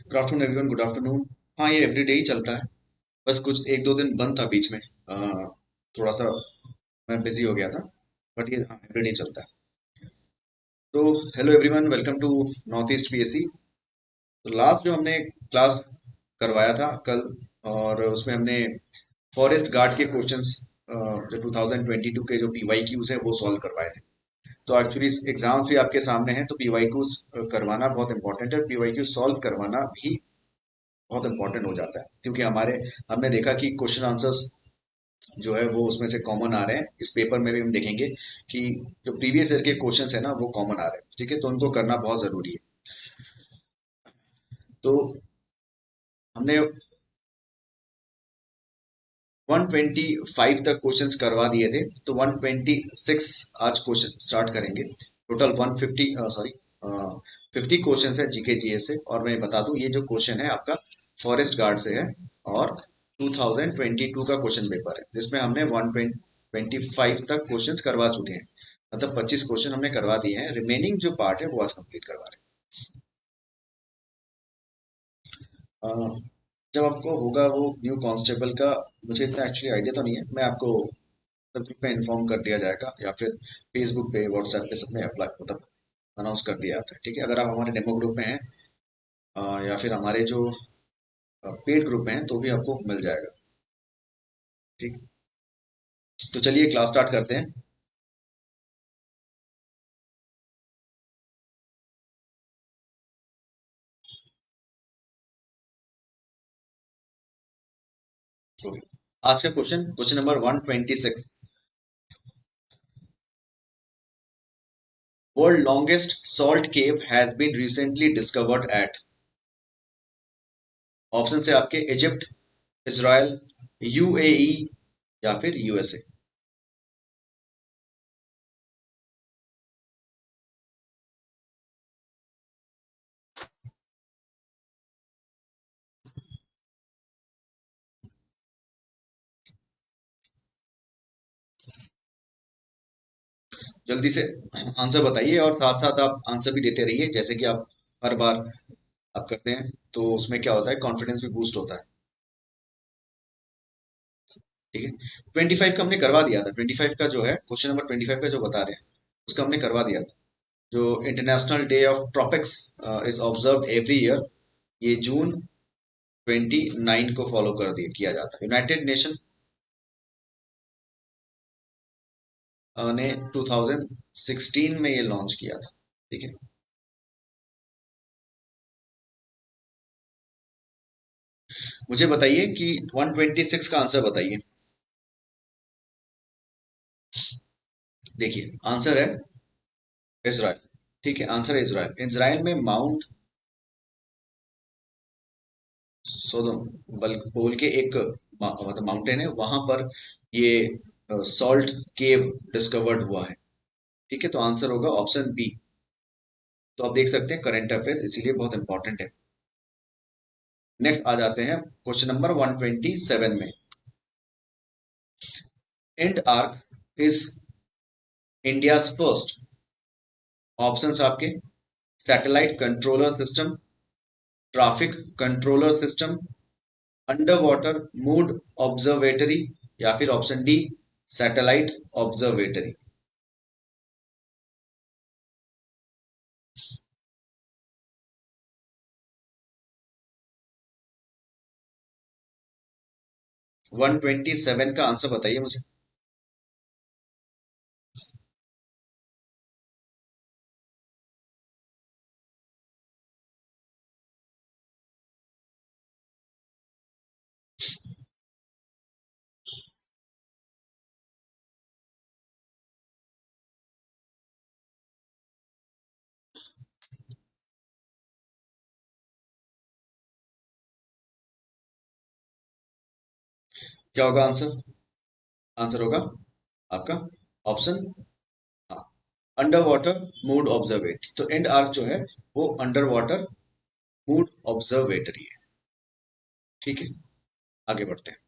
Good afternoon everyone, good afternoon. हाँ, ये everyday ही चलता है। बस कुछ एक दो दिन बंद था बीच में। थोड़ा सा मैं बिजी हो गया था। बट ये हाँ एवरीडे चलता है। तो hello everyone, welcome to north east PSC. तो लास्ट जो हमने क्लास करवाया था कल, और उसमें हमने फॉरेस्ट गार्ड के क्वेश्चंस जो 2022 के जो पीवाईक्यूज है वो सॉल्व करवाए थे। तो एक्चुअली एग्जाम्स भी आपके सामने हैं, तो पीवाईक्यूज करवाना बहुत इंपॉर्टेंट है। पीवाईक्यू सॉल्व करवाना भी बहुत इंपॉर्टेंट हो जाता है, क्योंकि हमारे हमने देखा कि क्वेश्चन आंसर्स जो है वो उसमें से कॉमन आ रहे हैं। इस पेपर में भी हम देखेंगे कि जो प्रीवियस ईयर के क्वेश्चंस है ना वो कॉमन आ रहे हैं। ठीक है, तो उनको करना बहुत जरूरी है। तो हमने 125 तक क्वेश्चंस करवा दिए थे, तो 126 आज क्वेश्चन स्टार्ट करेंगे। टोटल 150 सॉरी 50 क्वेश्चन है जीके जीएस से। और मैं बता दूं, ये जो क्वेश्चन है आपका फॉरेस्ट गार्ड से है, और 2022 का क्वेश्चन पेपर है, जिसमें हमने 125 तक क्वेश्चंस करवा चुके हैं। मतलब 25 क्वेश्चन हमने करवा दिए हैं, रिमेनिंग जो पार्ट है वो आज कंप्लीट करवा रहे हैं। जब आपको होगा वो न्यू कांस्टेबल का, मुझे इतना एक्चुअली आइडिया तो नहीं है, मैं आपको सब ग्रुप में इन्फॉर्म कर दिया जाएगा, या फिर फेसबुक पे व्हाट्सएप पे सब में अप्लाई मतलब अनाउंस कर दिया जाता है। ठीक है, अगर आप हमारे डेमो ग्रुप में हैं या फिर हमारे जो पेड ग्रुप में हैं, तो भी आपको मिल जाएगा। ठीक, तो चलिए क्लास स्टार्ट करते हैं। तो आज का question number 126। World longest salt cave has been recently discovered at. Option है आपके इजिप्ट, इसराइल, यूएई या फिर यूएसए। जल्दी से आंसर बताइए, और साथ साथ आप आंसर भी देते रहिए, जैसे कि आप हर बार आप करते हैं। तो उसमें क्या होता है, कॉन्फिडेंस भी बूस्ट होता है। ठीक है, 25 का हमने करवा दिया था। 25 का जो है क्वेश्चन नंबर 25 का जो बता रहे हैं, उसका हमने करवा दिया था। जो international day of tropics is observe every year, ये जून 29 को फॉलो कर दिया किया जाता है। यूनाइटेड नेशन ने 2016 में ये लॉन्च किया था। ठीक है, मुझे बताइए कि 126 का आंसर बताइए। देखिए आंसर है इसराइल। ठीक है, आंसर है इसराइल। इसराइल में माउंट सोदोम बल बोल के एक मतलब माउंटेन है, वहां पर ये सॉल्ट केव डिस्कवर्ड हुआ है। ठीक है, तो आंसर होगा ऑप्शन बी। तो आप देख सकते हैं करंट अफेयर्स इसीलिए बहुत इंपॉर्टेंट है। नेक्स्ट आ जाते हैं क्वेश्चन नंबर 127 में। IndARC is India's first. Options आपके satellite controller system, traffic controller system, under water moored observatory, या फिर ऑप्शन डी सैटेलाइट ऑब्जर्वेटरी। 127 का आंसर बताइए मुझे। क्या होगा आंसर? आंसर होगा आपका ऑप्शन हाँ, अंडर वाटर मूड ऑब्जर्वेटरी। तो एंड आर्क जो है वो अंडर वाटर मूड ऑब्जर्वेटरी है। ठीक है, आगे बढ़ते हैं।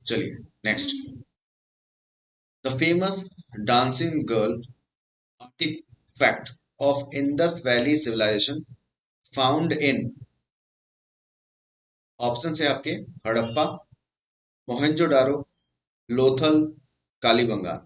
चलिए next, the famous dancing girl artefact of Indus valley civilisation found in, option है आपके हड़प्पा, मोहनजोदारो, लोथल, कालीबंगान।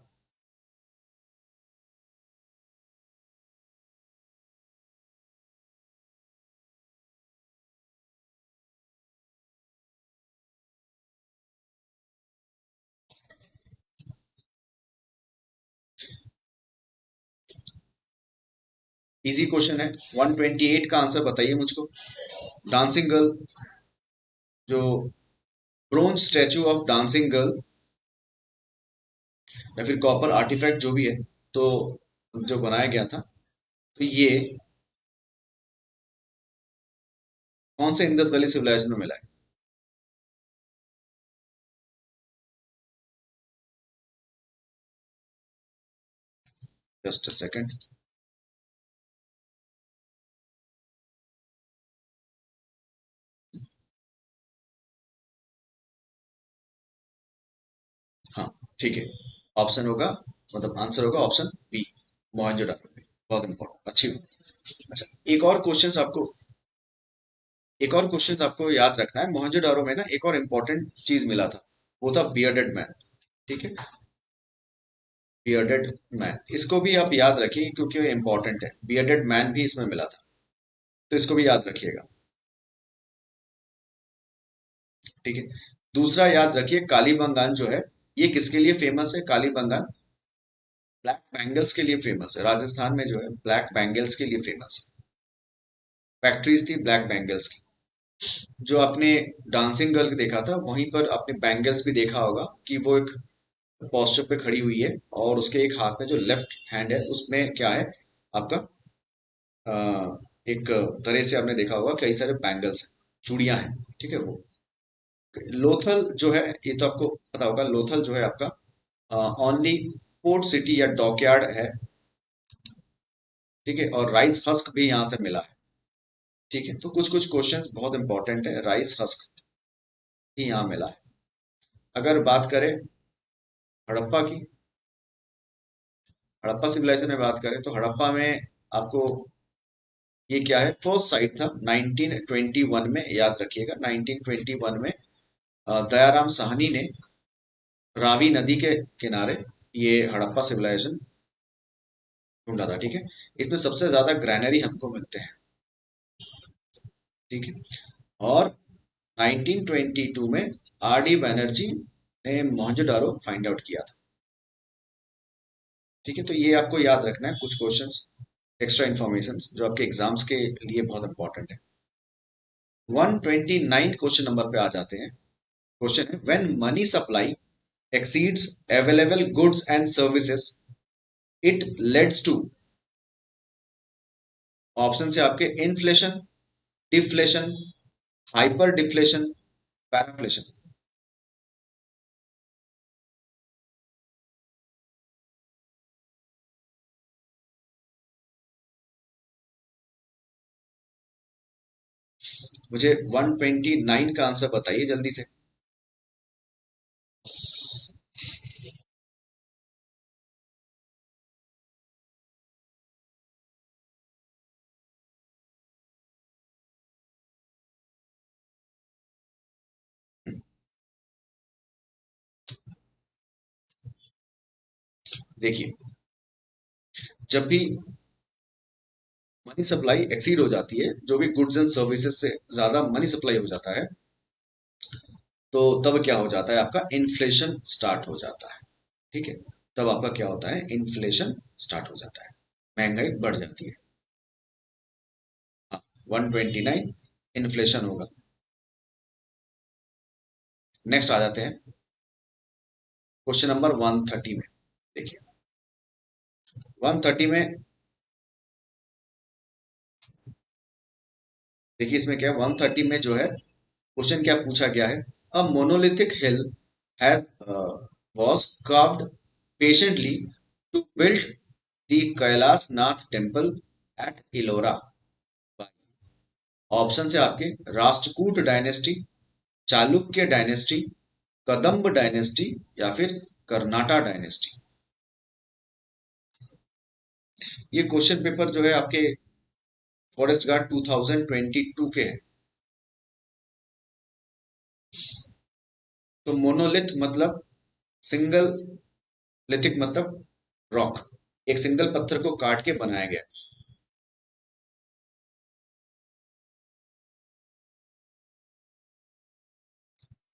इजी क्वेश्चन है, 128 का आंसर बताइए मुझको। डांसिंग गर्ल, जो bronze statue of dancing girl या फिर कॉपर आर्टिफैक्ट जो भी है, तो जो बनाया गया था, तो ये कौन से इंडस वैली सिविलाइजेशन में मिला है? Just a second. हाँ, ठीक है, ऑप्शन होगा, मतलब आंसर होगा ऑप्शन बी, मोहनजोदारो में। बहुत इंपॉर्टेंट, अच्छी बात। अच्छा, एक और क्वेश्चन आपको याद रखना है। मोहनजोदारो में ना एक और इम्पोर्टेंट चीज मिला था, वो था बियर्डेड मैन। ठीक है, बियर्डेड मैन, इसको भी आप याद रखिए क्योंकि ये इंपॉर्टेंट है। बियर्डेड मैन भी इसमें मिला था, तो इसको भी याद रखिएगा। ठीक है, दूसरा याद रखिए, कालीबंगान जो है, ये किसके लिए फेमस है? कालीबंगान ब्लैक बैंगल्स के लिए फेमस है। राजस्थान में जो है ब्लैक बैंगल्स के लिए फेमस है, फैक्ट्रीज थी ब्लैक बैंगल्स की। जो आपने डांसिंग गर्ल देखा था, वहीं पर आपने बैंगल्स भी देखा होगा कि वो एक पोस्टर पे खड़ी हुई है और उसके एक हाथ में जो लेफ्ट हैंड है उसमें क्या है आपका, अ, एक तरह से आपने देखा होगा कई सारे बैंगल्स हैं, चूड़ियां हैं। ठीक है, वो लोथल जो है, ये तो आपको पता होगा, लोथल जो है आपका ओनली पोर्ट सिटी या डॉकयार्ड है। ठीक है, और राइस हस्क भी यहाँ से मिला है। ठीक है, तो कुछ कुछ क्वेश्चंस बहुत इंपॉर्टेंट है, राइस हस्क भी यहाँ मिला है। अगर बात करें हड़प्पा की, हड़प्पा सिविलाइजेशन में बात करें, तो हड़प्पा में आपको ये क्या है, फर्स्ट साइट था 1921 में, याद रखिएगा 1921 में दयाराम साहनी ने रावी नदी के किनारे ये हड़प्पा सिविलाइजेशन ढूंढा था। ठीक है, इसमें सबसे ज्यादा ग्रैनरी हमको मिलते हैं। ठीक है, और 1922 में आर डी बैनर्जी ने मोहनजोदारो फाइंड आउट किया था। ठीक है, तो ये आपको याद रखना है, कुछ क्वेश्चंस एक्स्ट्रा इन्फॉर्मेशन जो आपके एग्जाम्स के लिए बहुत इंपॉर्टेंट है। 129 क्वेश्चन नंबर पे आ जाते हैं। क्वेश्चन है, when money supply exceeds available goods and services, it leads to, option से आपके इन्फ्लेशन, डिफ्लेशन, हाइपर डिफ्लेशन, पैराफ्लेशन। मुझे 129 का आंसर बताइए जल्दी से। देखिए, जब भी मनी सप्लाई एक्सीड हो जाती है, जो भी गुड्स एंड सर्विसेज से ज्यादा मनी सप्लाई हो जाता है, तो तब क्या हो जाता है, आपका इन्फ्लेशन स्टार्ट हो जाता है। ठीक है, तब आपका क्या होता है, इन्फ्लेशन स्टार्ट हो जाता है, महंगाई बढ़ जाती है। हाँ, 129 इन्फ्लेशन होगा। नेक्स्ट आ जाते हैं क्वेश्चन नंबर 130 में। देखिए 130 में, देखिए इसमें क्या है, 130 में जो है क्वेश्चन क्या पूछा गया है, a monolithic hill has was carved patiently to build the Kailash Nath temple at Ellora. Option है आपके Rashtrakuta dynasty, Chalukya dynasty, Kadamba dynasty या फिर कर्नाटा डायनेस्टी? ये क्वेश्चन पेपर जो है आपके फॉरेस्ट गार्ड 2022 के हैं। तो मोनोलिथ मतलब सिंगल, लिथिक मतलब रॉक, एक सिंगल पत्थर को काट के बनाया गया।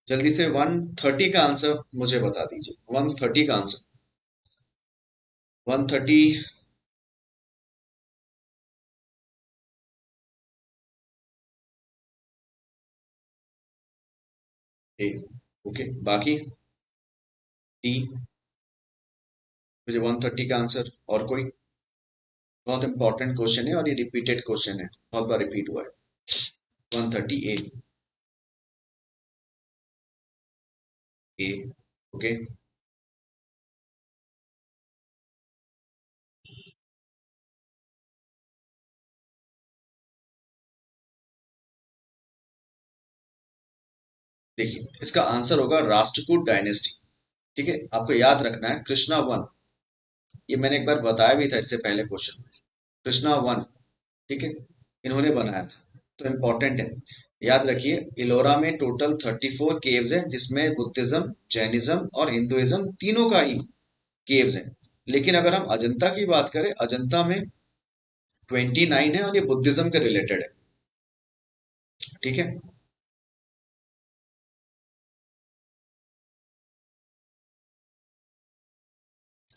जल्दी से 130 का आंसर मुझे बता दीजिए, 130 का आंसर। 130। ए, ओके, बाकी टी। मुझे 130 का आंसर। और कोई? बहुत इंपॉर्टेंट क्वेश्चन है और ये रिपीटेड क्वेश्चन है, बहुत बार रिपीट हुआ है। 130 ए। ए, ओके। देखिए, इसका आंसर होगा राष्ट्रकूट डायनेस्टी। ठीक है, आपको याद रखना है कृष्णा वन, ये मैंने एक बार बताया भी था इससे पहले क्वेश्चन में। कृष्णा वन, ठीक है, इन्होंने बनाया था, तो इम्पोर्टेंट है। याद रखिए, इलोरा में टोटल 34 केव्स हैं, जिसमें बुद्धिज्म, जैनिज्म और हिंदुइज्म तीनों का ही केव्स हैं। लेकिन अगर हम अजंता की बात करें, अजंता में 29 है और ये बुद्धिज्म के रिलेटेड है। ठीक है,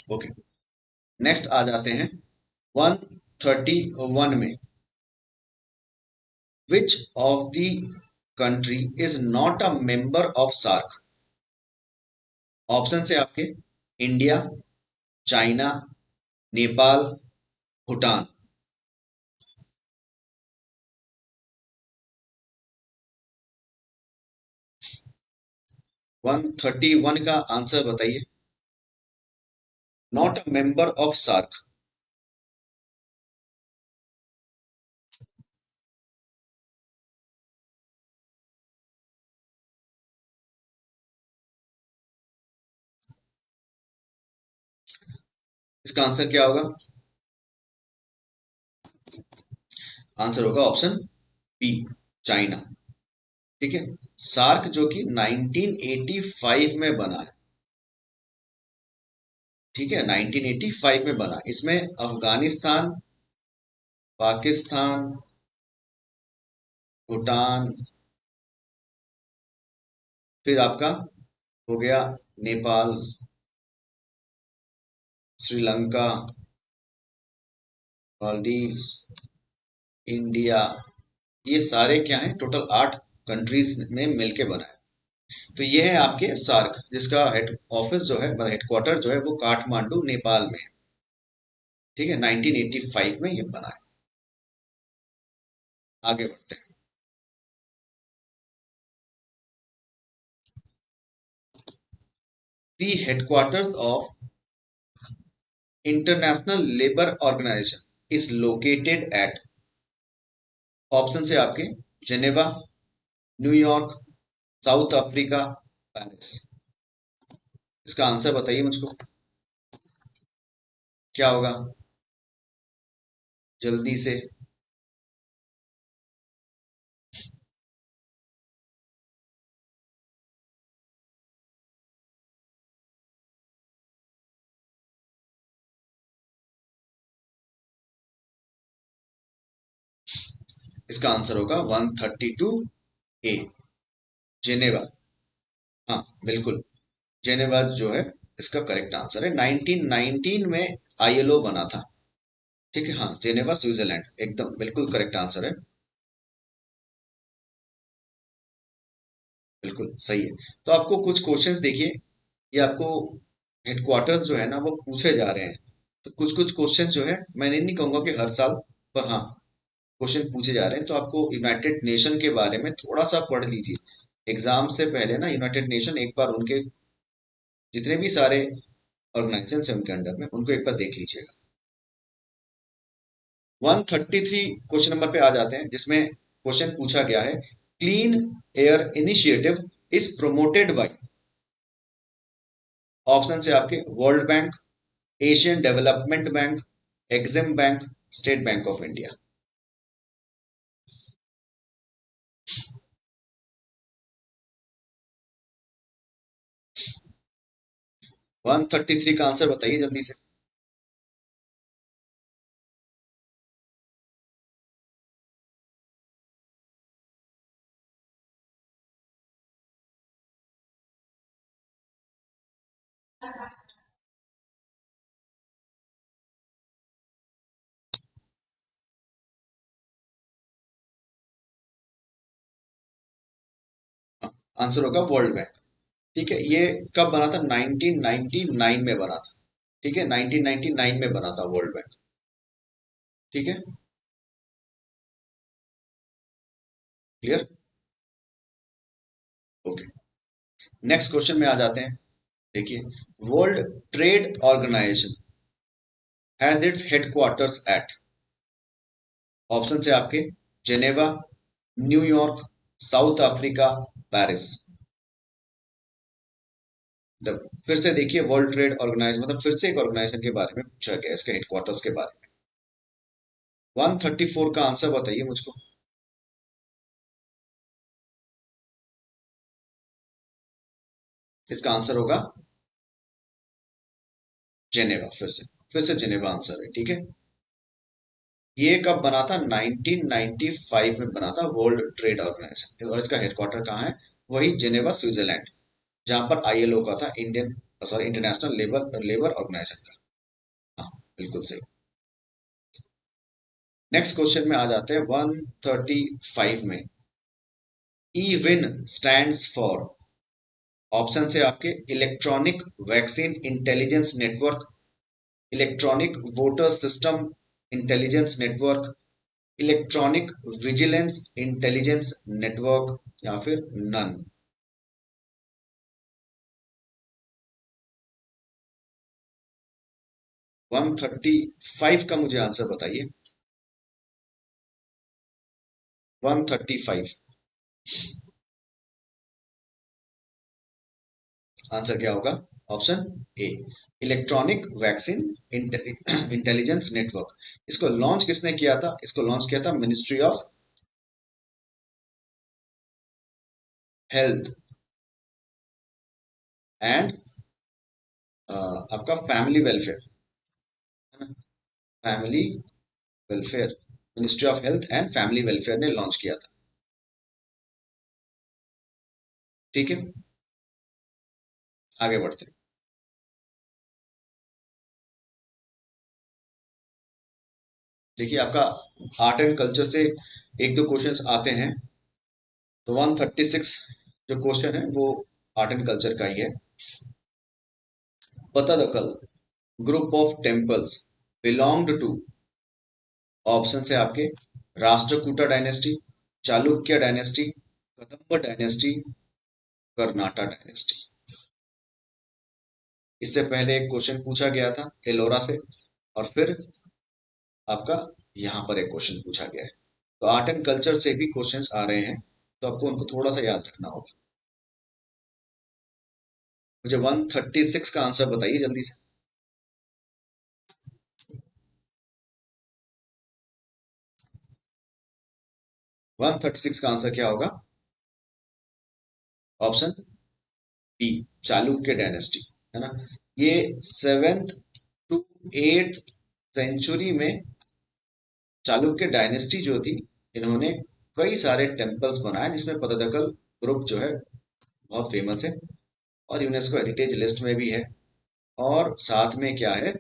ओके। नेक्स्ट आ जाते हैं 131 में। Which of the country is not a member of SAARC? Option है आपके, इंडिया, चाइना, नेपाल, भूटान। 131 का आंसर बताइए। Not a member of SAARC. इसका आंसर क्या होगा? आंसर होगा ऑप्शन बी, चाइना। ठीक है, सार्क जो कि 1985 में बना है। ठीक है, 1985 में बना, इसमें अफगानिस्तान, पाकिस्तान, भूटान, फिर आपका हो गया नेपाल, श्रीलंका, मालदीव्स, इंडिया, ये सारे क्या हैं, टोटल 8 कंट्रीज में मिलके बना है। तो ये है आपके सार्क, जिसका हेड ऑफिस जो है, हेडक्वार्टर जो है वो काठमांडू नेपाल में है। ठीक है, 1985 में ये बना है। आगे बढ़ते हैं। The headquarter of international labour organization is located at. Option है आपके, Geneva, New York, South Africa, Paris. इसका आंसर बताइए मुझको, क्या होगा, जल्दी से। इसका आंसर होगा 132 ए, जेनेवा। हाँ, बिल्कुल, जेनेवा जो है इसका करेक्ट आंसर है। 1919 में आईएलओ बना था। ठीक है, हाँ, जेनेवा स्विट्जरलैंड, एकदम बिल्कुल करेक्ट आंसर है। बिल्कुल सही है। तो आपको कुछ क्वेश्चंस देखिए, ये आपको हेडक्वार्टर्स जो है ना वो पूछे जा रहे हैं। तो कुछ कुछ क्वेश्चंस जो है, मैंने नहीं कहूंगा कि हर साल, पर हाँ, क्वेश्चन पूछे जा रहे हैं। तो आपको यूनाइटेड नेशन के बारे में थोड़ा सा पढ़ लीजिए एग्जाम से पहले ना। यूनाइटेड नेशन एक बार उनके जितने भी सारे ऑर्गेनाइजेशन है उनके अंडर में, उनको एक बार देख लीजिएगा। 133 क्वेश्चन नंबर पे आ जाते हैं, जिसमें क्वेश्चन पूछा गया है, clean air initiative is promoted by. Option है आपके world bank, Asian development bank, EXIM bank, state bank of India. 133 का आंसर बताइए जल्दी से। आंसर होगा वर्ल्ड बैंक। ठीक है, ये कब बना था? 1999 में बना था। ठीक है, 1999 में बना था वर्ल्ड बैंक। ठीक है, क्लियर। ओके, नेक्स्ट क्वेश्चन में आ जाते हैं। देखिए, world trade organisation has its headquarters at. Option है आपके Geneva, New York, South Africa, Paris. फिर से देखिए, वर्ल्ड ट्रेड ऑर्गेनाइजेशन मतलब फिर से एक ऑर्गेनाइजेशन के बारे में पूछा गया, इसके हेडक्वार्टर्स के बारे में। 134 का आंसर बताइए मुझको। इसका आंसर होगा जेनेवा। फिर से जेनेवा आंसर है। ठीक है, ये कब बना था? 1995 में बना था वर्ल्ड ट्रेड ऑर्गेनाइजेशन, और इसका हेडक्वार्टर कहाँ है? वही जेनेवा, स्विट्जरलैंड, जहां पर आईएलओ का था, Indian sorry international labour labour organisation का। हाँ, बिल्कुल सही। नेक्स्ट क्वेश्चन में आ जाते हैं 135 में। ई विन स्टैंड्स फॉर। ऑप्शन है आपके electronic vaccine intelligence network, electronic voter system intelligence network, electronic vigilance intelligence network, या फिर नन। 135 का मुझे आंसर बताइए। 135 आंसर क्या होगा? Option A, electronic vaccine intelligence network. इसको लॉन्च किसने किया था? इसको लॉन्च किया था मिनिस्ट्री ऑफ हेल्थ एंड आपका फैमिली वेलफेयर, है ना? Family welfare, ministry of health and family welfare ने लॉन्च किया था। ठीक है, आगे बढ़ते हैं। देखिए, आपका आर्ट एंड कल्चर से एक दो क्वेश्चंस आते हैं। तो 136 जो क्वेश्चन है वो आर्ट एंड कल्चर का ही है। Pattadakal group of temples belonged to. Option है आपके Rashtrakuta dynasty, Chalukya dynasty, Kadamba dynasty, Karnata dynasty. इससे पहले एक क्वेश्चन पूछा गया था एलोरा से, और फिर आपका यहाँ पर एक क्वेश्चन पूछा गया है। तो आर्ट एंड कल्चर से भी क्वेश्चंस आ रहे हैं, तो आपको उनको थोड़ा सा याद रखना होगा। मुझे 136 का आंसर बताइए जल्दी से। 136 का आंसर क्या होगा? ऑप्शन बी, चालुक्य डायनेस्टी, है ना? ये 7th टू 8th सेंचुरी में चालुक्य डायनेस्टी जो थी, इन्होंने कई सारे टेम्पल्स बनाए, जिसमें पतदकल ग्रुप जो है बहुत फेमस है, और यूनेस्को हेरिटेज लिस्ट में भी है। और साथ में क्या है,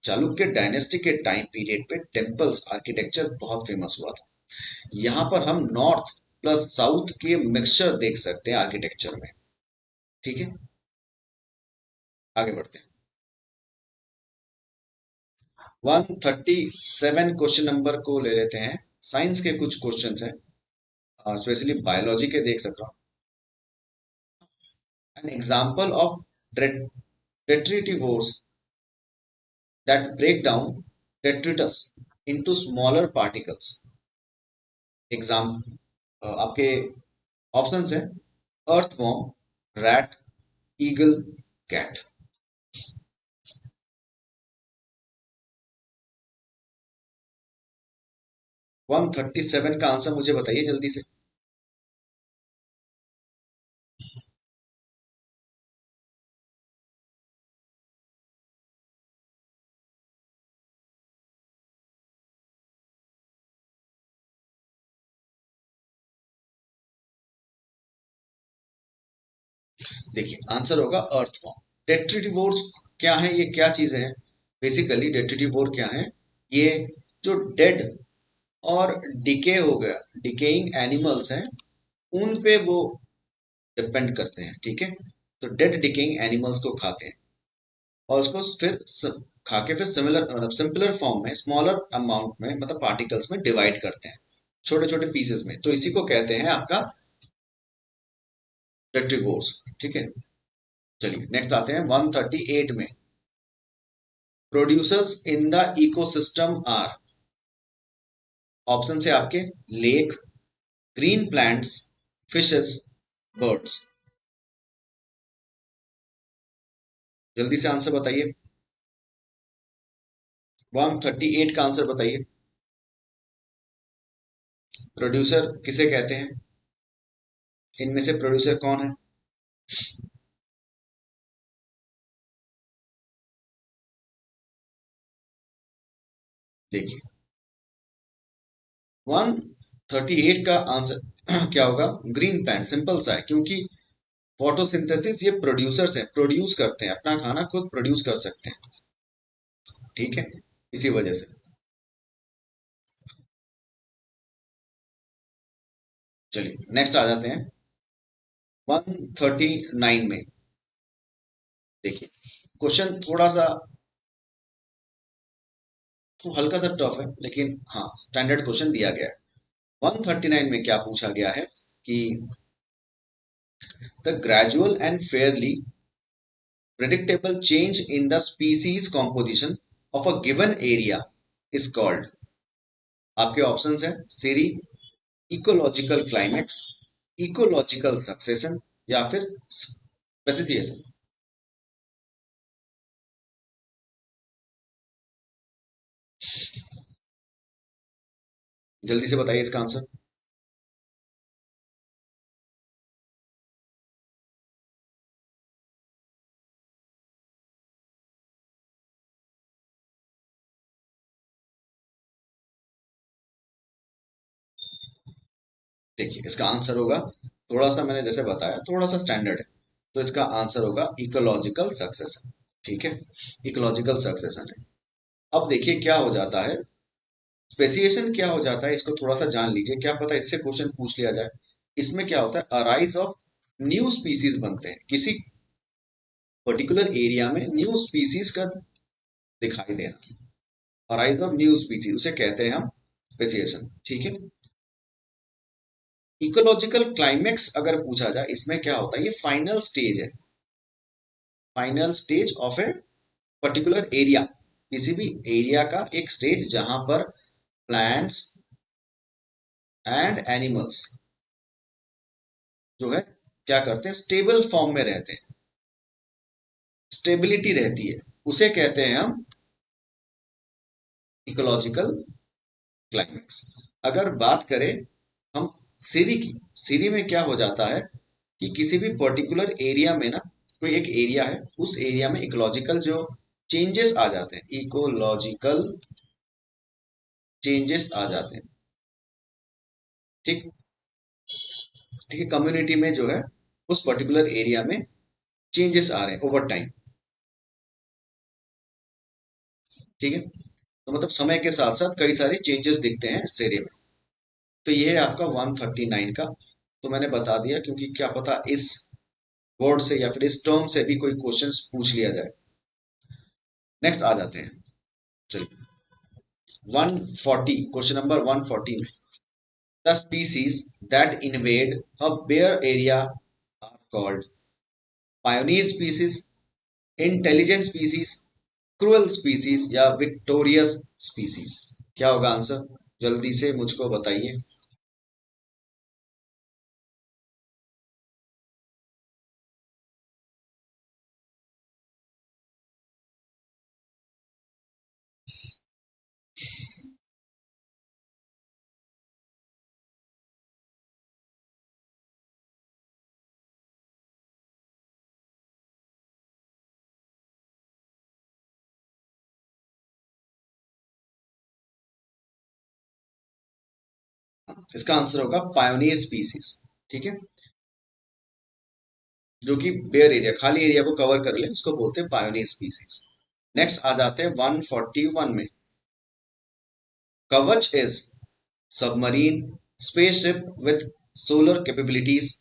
चालुक्य डायनेस्टी के टाइम पीरियड पे टेम्पल्स आर्किटेक्चर बहुत फेमस हुआ था। यहाँ पर हम नॉर्थ प्लस साउथ के मिक्सचर देख सकते हैं आर्किटेक्चर में। ठीक है, आगे बढ़ते हैं। 137 क्वेश्चन नंबर को ले लेते हैं। साइंस के कुछ क्वेश्चंस हैं, स्पेशली बायोलॉजी के देख सक रहा हूँ। N example of detritivores that break down detritus into smaller particles. Exam आपके ऑप्शंस हैं अर्थवॉर्म, रैट, ईगल, कैट। 137 का आंसर मुझे बताइए जल्दी से। देखिए आंसर होगा अर्थ फॉर्म। डेट्रिटिवोर्स क्या है, ये क्या चीजें हैं? बेसिकली डेट्रिटिवोर क्या है? ये जो डेड और डिके हो गया, डिकेइंग एनिमल्स हैं, उन पे वो डिपेंड करते हैं। ठीक है, तो डेड डिकेइंग एनिमल्स को खाते हैं और उसको फिर खा के फिर सिमिलर सिंपलर फॉर्म में, स्मॉलर अमाउंट में, मतलब पार्टिकल्स में डिवाइड करते हैं, छोटे छोटे पीसेस में। तो इसी को कहते हैं आपका डेट्रिवोर्स। ठीक है, चलिए नेक्स्ट आते हैं 138 में। Producers in the ecosystem are, option है आपके, lake, green plants, fishes, birds. जल्दी से आंसर बताइए। 138 का आंसर बताइए। प्रोड्यूसर किसे कहते हैं? इनमें से प्रोड्यूसर कौन है? देखिए 138 का आंसर क्या होगा? Green plant. सिंपल सा है, क्योंकि फोटोसिंथेसिस ये प्रोड्यूसर्स हैं, प्रोड्यूस करते हैं, अपना खाना खुद प्रोड्यूस कर सकते हैं। ठीक है, इसी वजह से। चलिए नेक्स्ट आ जाते हैं 139 में। देखिए क्वेश्चन थोड़ा सा तो हल्का सा टफ है, लेकिन हाँ स्टैंडर्ड क्वेश्चन दिया गया है। 139 में क्या पूछा गया है कि the gradual and Fairlie predictable change in the species composition of a given area is called। आपके ऑप्शंस हैं सीरी, इकोलॉजिकल क्लाइमेक्स, इकोलॉजिकल सक्सेशन, या फिर प्रेसिपिटेशन। जल्दी से बताइए इसका आंसर। देखिए इसका आंसर होगा, थोड़ा सा मैंने जैसे बताया थोड़ा सा स्टैंडर्ड है, तो इसका आंसर होगा इकोलॉजिकल सक्सेशन। ठीक है, इकोलॉजिकल सक्सेशन है। अब देखिए क्या हो जाता है, स्पेसिएशन क्या हो जाता है, इसको थोड़ा सा जान लीजिए, क्या पता इससे क्वेश्चन पूछ लिया जाए। इसमें क्या होता है, अराइज ऑफ न्यू स्पीसीज बनते हैं, किसी पर्टिकुलर एरिया में न्यू स्पीसीज का दिखाई देना, अराइज ऑफ न्यू स्पीसीज, उसे कहते हैं हम स्पेसिएशन। ठीक है, इकोलॉजिकल क्लाइमेक्स अगर पूछा जाए, इसमें क्या होता है, ये फाइनल स्टेज है, final stage of a particular area, किसी भी एरिया का एक स्टेज जहां पर प्लांट्स एंड एनिमल्स जो है क्या करते हैं, स्टेबल फॉर्म में रहते हैं, स्टेबिलिटी रहती है, उसे कहते हैं हम इकोलॉजिकल क्लाइमेक्स। अगर बात करें हम सीरी की, सीरी में क्या हो जाता है कि किसी भी पर्टिकुलर एरिया में ना, कोई एक एरिया है, उस एरिया में इकोलॉजिकल जो चेंजेस आ जाते हैं, इकोलॉजिकल चेंजेस आ जाते हैं। ठीक, ठीक है, कम्युनिटी में जो है उस पर्टिकुलर एरिया में चेंजेस आ रहे हैं ओवर टाइम। ठीक है, तो मतलब समय के साथ साथ कई सारे चेंजेस दिखते हैं इस एरिया में। तो ये है आपका 139 का। तो मैंने बता दिया, क्योंकि क्या पता इस वर्ड से या फिर इस टर्म से भी कोई क्वेश्चंस पूछ लिया जाए। नेक्स्ट आ जाते हैं, चलिए 140, क्वेश्चन नंबर 140 में, the species that invade a bare area are called pioneer species, intelligent species, cruel species, या विक्टोरियस स्पीसीज। क्या होगा आंसर? जल्दी से मुझको बताइए। इसका आंसर होगा पायोनियर स्पीसीज। ठीक है, जो कि बेयर एरिया, खाली एरिया को कवर कर ले, उसको बोलते हैं पायोनियर स्पीसीज। नेक्स्ट आ जाते हैं 141 में। कवच is submarine spaceship with solar capabilities,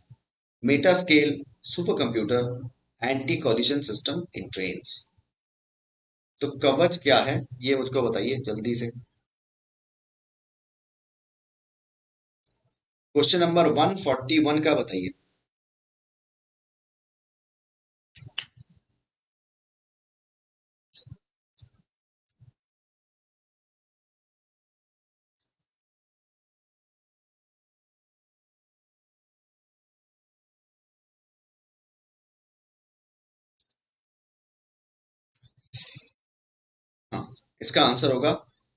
Meta scale super computer, anti collision system in trains. तो कवच क्या है ये मुझको बताइए जल्दी से। क्वेश्चन नंबर 141 का बताइए। हाँ, इसका आंसर होगा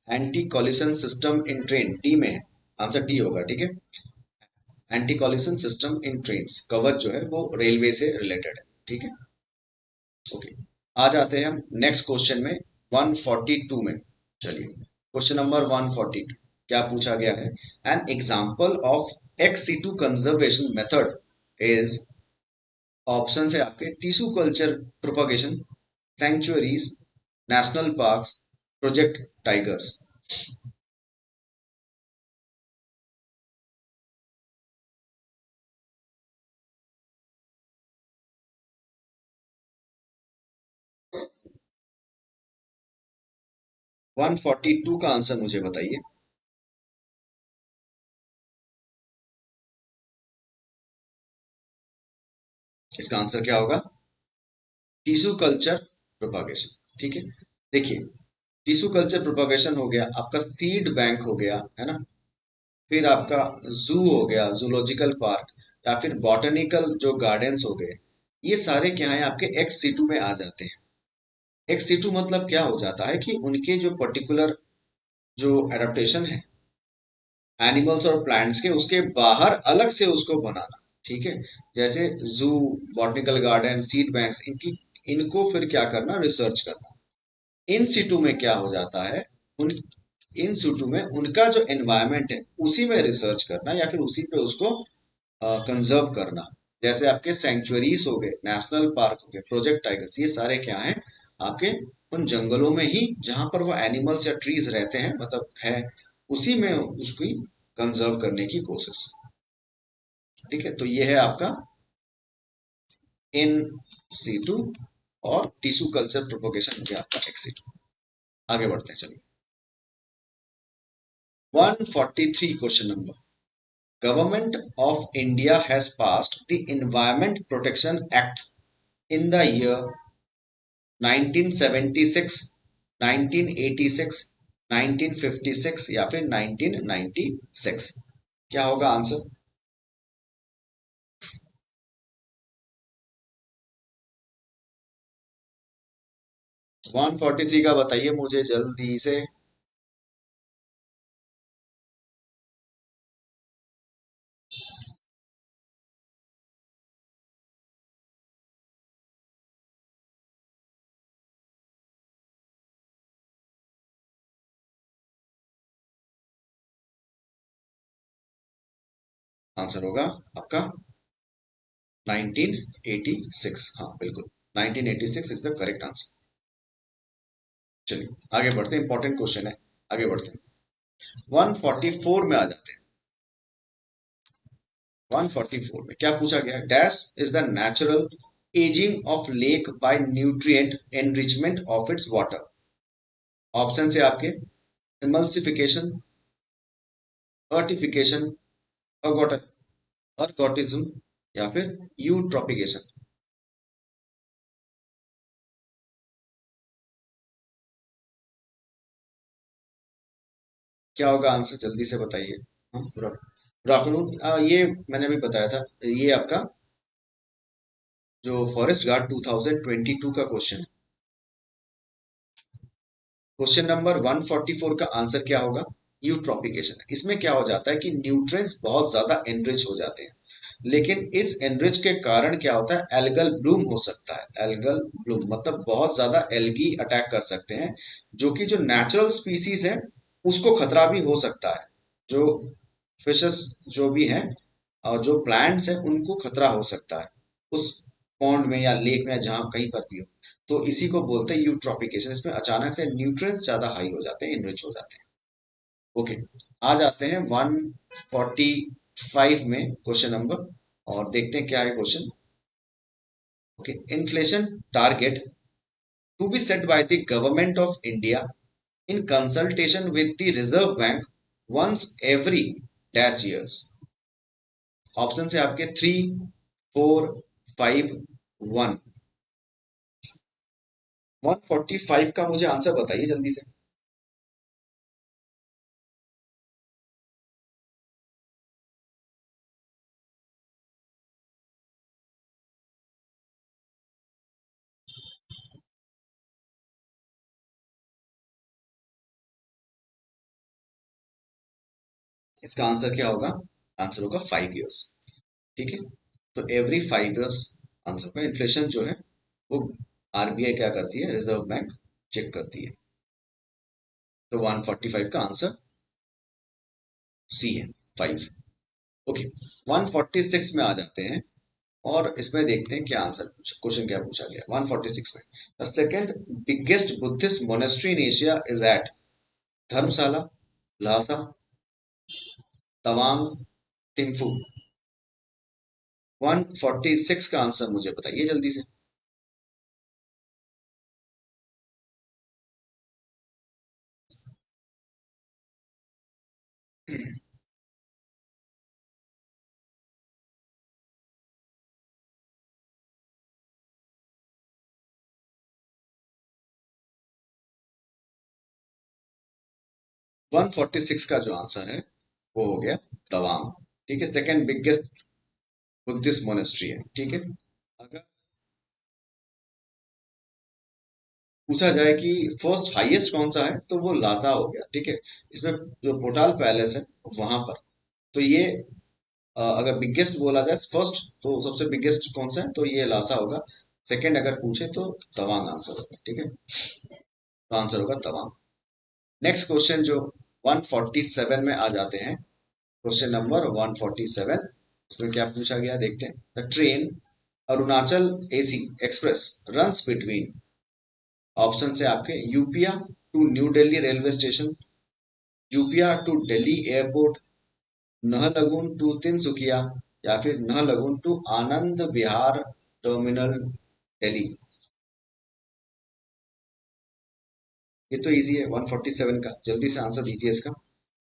anti collision system in train, D में है, आंसर डी होगा। ठीक है, anti collision system in trains, कवच जो है वो रेलवे से रिलेटेड है। ठीक है, ओके। आ जाते हैं हम नेक्स्ट क्वेश्चन में 142 में। चलिए, क्वेश्चन नंबर 142 क्या पूछा गया है। An example of ex situ conservation method is, option है आपके, tissue culture propagation, sanctuaries, national parks, project tigers. 142 का आंसर मुझे बताइए। इसका आंसर क्या होगा? Tissue culture propagation. ठीक है, देखिए, टिश्यू कल्चर प्रोपगेशन हो गया, आपका सीड बैंक हो गया, है ना, फिर आपका जू हो गया, जूलॉजिकल पार्क, या फिर बॉटनिकल जो गार्डन्स हो गए, ये सारे क्या है आपके एक्स सीटू में आ जाते हैं। एक्स सीटू मतलब क्या हो जाता है कि उनके जो पर्टिकुलर जो एडेप्टेशन है एनिमल्स और प्लांट्स के, उसके बाहर अलग से उसको बनाना। ठीक है, जैसे जू, बॉटनिकल गार्डन, सीड बैंक्स, इनकी, इनको फिर क्या करना, रिसर्च करना। इन सिटू में क्या हो जाता है, उन इन सिटू में उनका जो एनवायरनमेंट है उसी में रिसर्च करना, या फिर उसी पे उसको कंजर्व करना। जैसे आपके सेंचुरीज हो गए, नेशनल पार्क हो गए, प्रोजेक्ट टाइगर्स, ये सारे क्या हैं आपके उन जंगलों में ही जहां पर वो एनिमल्स या ट्रीज रहते हैं, मतलब है, उसी में उसकी कंजर्व करने की कोशिश। ठीक है, तो ये है आपका इन सीटू और टिश्यू कल्चर प्रोपोगेशन हो गया आपका एक्स सीटू। आगे बढ़ते हैं, चलिए। 143 question number. Government of India has passed the Environment Protection Act in the year 1976, 1986, 1956 या फिर 1996। क्या होगा आंसर? 143 का बताइए मुझे जल्दी से। आंसर होगा आपका 1986। हाँ बिल्कुल, 1986 इज द करेक्ट आंसर। चलिए आगे बढ़ते हैं, इंपॉर्टेंट क्वेश्चन है, आगे बढ़ते हैं। 144 में आ जाते हैं। 144 में क्या पूछा गया है, dash is the natural ageing of lake bye nutrient enrichment of its water. Option है आपके, इमल्सिफिकेशन, अर्टिफिकेशन, अर्गोटिज्म, या फिर यूट्रोपिकेशन। क्या होगा आंसर, जल्दी से बताइए। हाँ, गुड आफ्टरनून। ये मैंने अभी बताया था, ये आपका जो फॉरेस्ट गार्ड 2022 का क्वेश्चन है। क्वेश्चन नंबर 144 का आंसर क्या होगा, यूट्रॉपिकेशन। इसमें क्या हो जाता है कि न्यूट्रिएंट्स बहुत ज्यादा एनरिच हो जाते हैं, लेकिन इस एनरिच के कारण क्या होता है, एल्गल ब्लूम हो सकता है। एल्गल ब्लूम मतलब बहुत ज्यादा एल्गी अटैक कर सकते हैं, जो कि जो नेचुरल स्पीसीज है उसको खतरा भी हो सकता है। जो फिशेस जो भी हैं और जो प्लांट्स हैं उनको खतरा हो सकता है उस पॉन्ड में या लेक में या जहाँ कहीं पर भी हो। तो इसी को बोलते हैं यूट्रॉपिकेशन। इसमें अचानक से न्यूट्रिएंट्स ज्यादा हाई हो जाते हैं, इनरिच हो जाते हैं। ओके, आ जाते हैं 145 में क्वेश्चन नंबर, और देखते हैं क्या है question. Okay, inflation target to be set by the government of India in consultation with the Reserve Bank once every dash years। Option है आपके 3, 4, 5, 1। 145 का मुझे आंसर बताइए जल्दी से। इसका आंसर क्या होगा? आंसर होगा 5 इयर्स। ठीक है, तो एवरी 5 इयर्स आंसर का इन्फ्लेशन जो है वो आरबीआई क्या करती है, रिजर्व बैंक चेक करती है। तो 145 का आंसर सी है, 5। ओके, 146 में आ जाते हैं, और इसमें देखते हैं क्या आंसर पूछा, क्वेश्चन क्या पूछा गया 146 में। The second biggest Buddhist monastery in Asia is at Dharamshala, Lhasa, Tawang, Thimphu. 146 का आंसर मुझे बताइए जल्दी से। वन 146 का जो आंसर है वो हो गया तवांग। ठीक है, सेकंड बिगेस्ट बुद्धिस्ट मोनेस्ट्री है। ठीक है, अगर पूछा जाए कि फर्स्ट हाईएस्ट कौन सा है तो वो लासा हो गया। ठीक है, इसमें जो पोटाल पैलेस है वहां पर, तो ये अगर बिगेस्ट बोला जाए फर्स्ट तो सबसे बिगेस्ट कौन सा है, तो ये लासा होगा। सेकंड अगर पूछे तो तवांग आंसर होगा। ठीक है, तो आंसर होगा तवांग। नेक्स्ट क्वेश्चन जो 147 में आ जाते हैं, क्वेश्चन नंबर 147। इसमें क्या पूछा गया देखते हैं। The train Arunachal AC express runs between, option है आपके Yupia to New Delhi railway station, Yupia to Delhi airport, Naharlagun to Tinsukia, या फिर नाहरलगुन टू आनंद विहार टर्मिनल दिल्ली। ये तो इजी है 147 का, जल्दी से आंसर दीजिए इसका।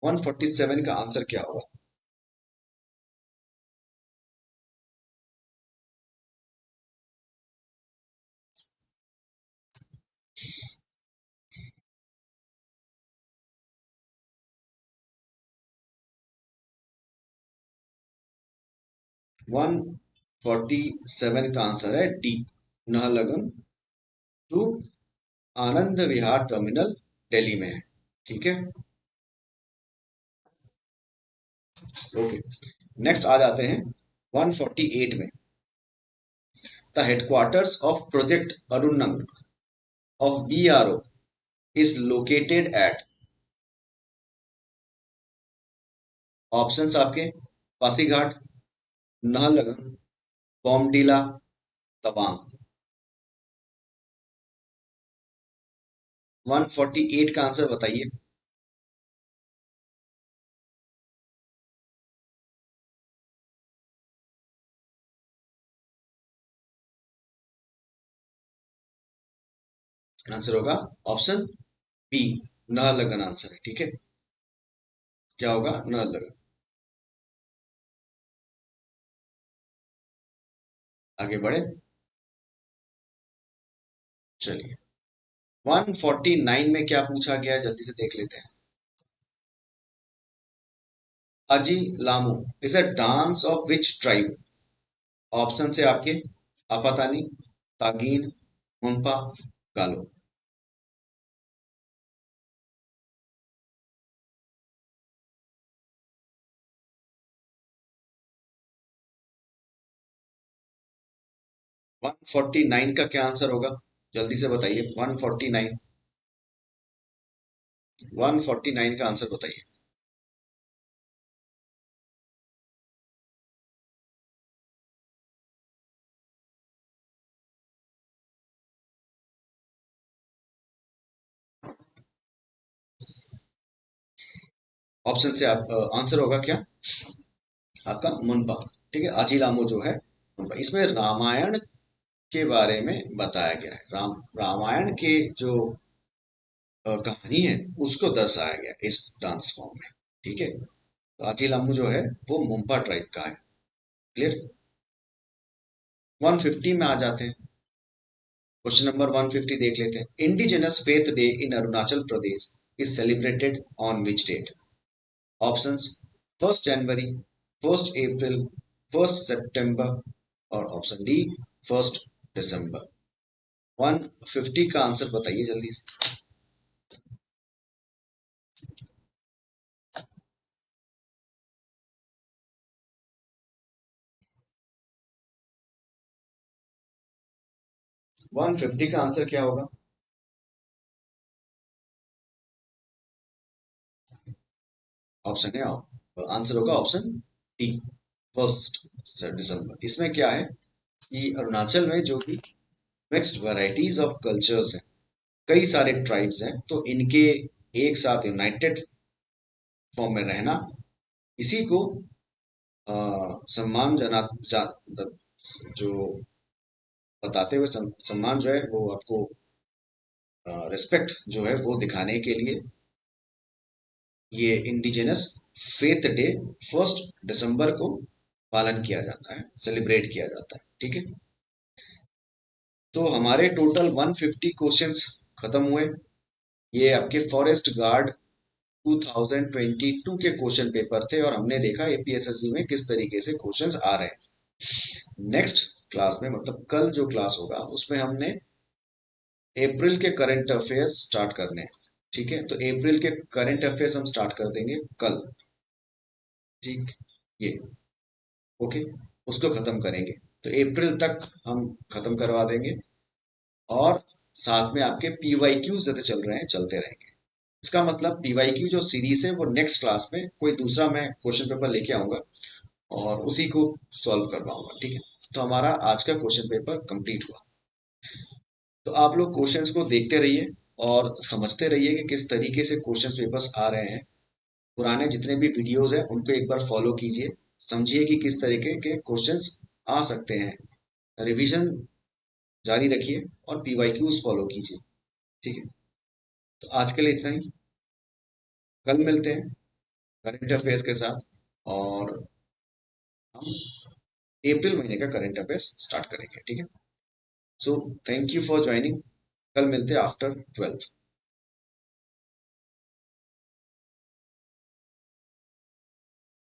147 का आंसर क्या होगा? 147 का आंसर है D, Naharlagun to Anand Vihar terminal Delhi में है। ठीक है, ओके। नेक्स्ट आ जाते हैं 148 में। The headquarters of project Arunank of BRO is located at, options आपके पासीघाट, नाहरलगुन, बॉमडीला, तवांग। 148 का आंसर बताइए। आंसर होगा ऑप्शन बी, नाहरलगुन आंसर है। ठीक है, क्या होगा? नाहरलगुन। आगे बढ़े, चलिए 149 में क्या पूछा गया है जल्दी से देख लेते हैं। अजी Lamu is a dance of which tribe, option से आपके आपातानी, तागीन, मुनपा, गालो। 149 का क्या आंसर होगा, जल्दी से बताइए। 149, 149 का आंसर बताइए। ऑप्शन से आप आंसर होगा क्या आपका मुनपा। ठीक है, आजीलामो जो है मुनपा। इसमें रामायण के बारे में बताया गया है। रामायण के जो कहानी है उसको दर्शाया गया है इस डांस फॉर्म में। ठीक है, तो आजीलामो जो है वो मुंपा ट्राइब का है। क्लियर। 150 में आ जाते हैं। क्वेश्चन नंबर 150 देख लेते हैं। Indigenous faith day in Arunachal Pradesh is celebrated on which date? Options: 1 जनवरी, 1 अप्रैल, 1 सितंबर, और ऑप्शन डी 1 दिसंबर। 150 का आंसर बताइए जल्दी से। 150 का आंसर क्या होगा? ऑप्शन है, आंसर होगा ऑप्शन डी 1 दिसंबर। इसमें क्या है कि अरुणाचल में जो भी मिक्स्ड वैरायटीज ऑफ कल्चर्स हैं, कई सारे ट्राइब्स हैं, तो इनके एक साथ यूनाइटेड फॉर्म में रहना, इसी को सम्मान मतलब जो बताते हुए सम्मान जो है वो आपको रिस्पेक्ट जो है वो दिखाने के लिए ये इंडिजिनस फेथ डे 1 दिसंबर को पालन किया जाता है, सेलिब्रेट किया जाता है। ठीक है, तो हमारे टोटल 150 क्वेश्चंस खत्म हुए। ये आपके फॉरेस्ट गार्ड 2022 के क्वेश्चन पेपर थे और हमने देखा एपीएसएससी में किस तरीके से क्वेश्चंस आ रहे हैं। नेक्स्ट क्लास में, मतलब कल जो क्लास होगा उसमें हमने अप्रैल के करंट अफेयर्स स्टार्ट करने हैं। ठीक है, तो अप्रैल के करंट अफेयर्स हम स्टार्ट कर देंगे कल। ठीक, ये ओके, उसको खत्म करेंगे। तो अप्रैल तक हम खत्म करवा देंगे, और साथ में आपके पीवाईक्यू जैसे चल रहे हैं चलते रहेंगे। इसका मतलब पीवाईक्यू जो सीरीज है वो नेक्स्ट क्लास में कोई दूसरा मैं क्वेश्चन पेपर लेके आऊंगा और उसी को सॉल्व करवाऊंगा। ठीक है, तो हमारा आज का क्वेश्चन पेपर कंप्लीट हुआ। तो आप लोग क्वेश्चंस को देखते रहिए और समझते रहिए कि किस तरीके से क्वेश्चन पेपर्स आ रहे हैं। पुराने जितने भी वीडियोस हैं उनको एक बार फॉलो कीजिए, समझिए कि किस तरीके के क्वेश्चंस आ सकते हैं। रिवीजन जारी रखिए और पीवाईक्यूज फॉलो कीजिए। ठीक है, तो आज के लिए इतना ही। कल मिलते हैं करंट अफेयर्स के साथ, और हम अप्रैल महीने का करंट अफेयर्स स्टार्ट करेंगे। ठीक है, so thank you for joining. कल मिलते हैं आफ्टर 12।